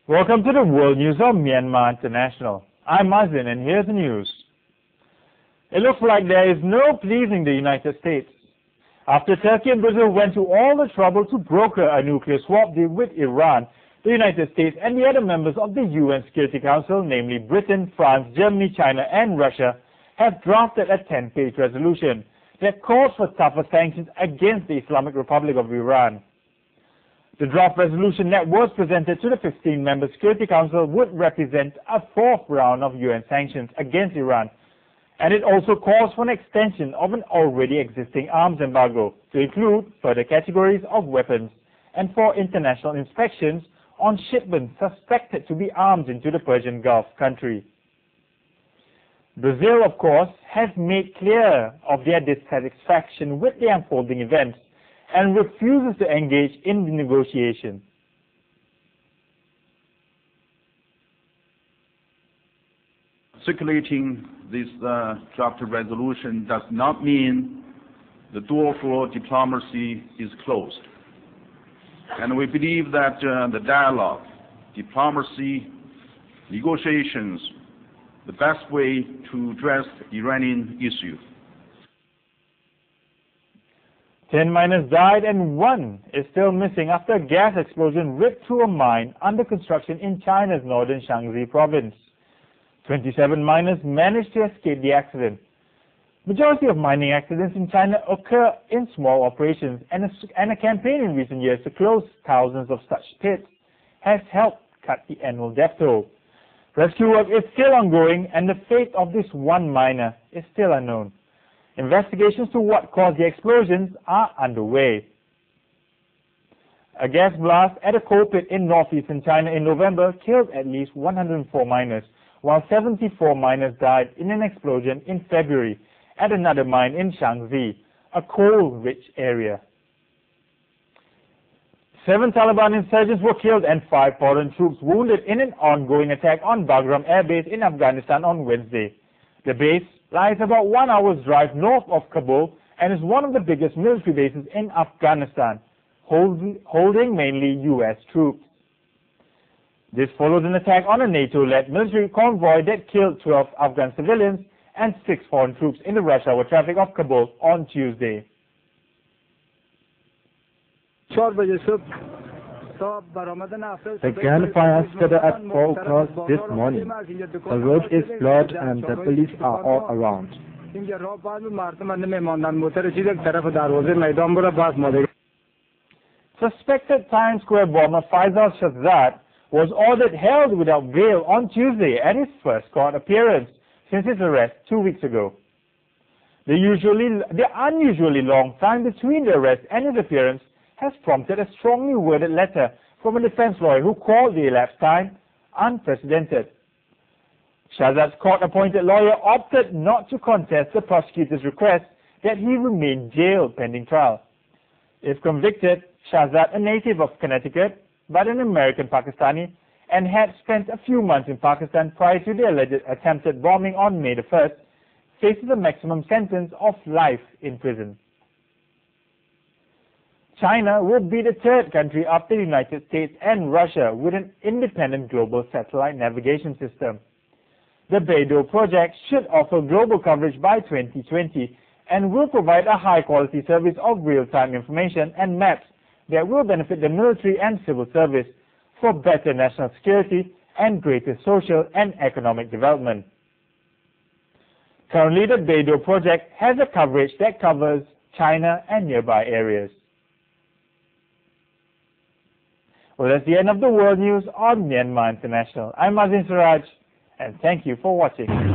Welcome to the World News of Myanmar International. I'm Mazin and here's the news. It looks like there is no pleasing the United States. After Turkey and Brazil went to all the trouble to broker a nuclear swap deal with Iran, the United States and the other members of the UN Security Council, namely Britain, France, Germany, China and Russia, have drafted a 10-page resolution that calls for tougher sanctions against the Islamic Republic of Iran. The draft resolution that was presented to the 15-member Security Council would represent a fourth round of UN sanctions against Iran, and it also calls for an extension of an already existing arms embargo to include further categories of weapons and for international inspections on shipments suspected to be arms into the Persian Gulf country. Brazil, of course, has made clear of their dissatisfaction with the unfolding events and refuses to engage in the negotiation. Circulating this draft resolution does not mean the door for diplomacy is closed. And we believe that the dialogue, diplomacy, negotiations, the best way to address the Iranian issue. 10 miners died and 1 is still missing after a gas explosion ripped through a mine under construction in China's northern Shaanxi province. 27 miners managed to escape the accident. Majority of mining accidents in China occur in small operations, and a campaign in recent years to close thousands of such pits has helped cut the annual death toll. Rescue work is still ongoing and the fate of this one miner is still unknown. Investigations to what caused the explosions are underway. A gas blast at a coal pit in northeastern China in November killed at least 104 miners, while 74 miners died in an explosion in February at another mine in Shaanxi, a coal-rich area. 7 Taliban insurgents were killed and 5 foreign troops wounded in an ongoing attack on Bagram Air Base in Afghanistan on Wednesday. The base lies about 1 hour's drive north of Kabul and is one of the biggest military bases in Afghanistan, holding mainly U.S. troops. This follows an attack on a NATO-led military convoy that killed 12 Afghan civilians and 6 foreign troops in the rush hour traffic of Kabul on Tuesday. The gunfire started at 4 o'clock this morning. The road is blocked and the police are all around. Suspected Times Square bomber Faisal Shahzad was ordered held without bail on Tuesday at his first court appearance since his arrest 2 weeks ago. The unusually long time between the arrest and his appearance has prompted a strongly worded letter from a defense lawyer who called the elapsed time unprecedented. Shahzad's court-appointed lawyer opted not to contest the prosecutor's request that he remain jailed pending trial. If convicted, Shahzad, a native of Connecticut but an American Pakistani, and had spent a few months in Pakistan prior to the alleged attempted bombing on May the 1st, faces a maximum sentence of life in prison. China will be the third country after the United States and Russia with an independent global satellite navigation system. The Beidou project should offer global coverage by 2020 and will provide a high-quality service of real-time information and maps that will benefit the military and civil service for better national security and greater social and economic development. Currently, the Beidou project has a coverage that covers China and nearby areas. Well, that's the end of the World News on Myanmar International. I'm Mazin Siraj, and thank you for watching.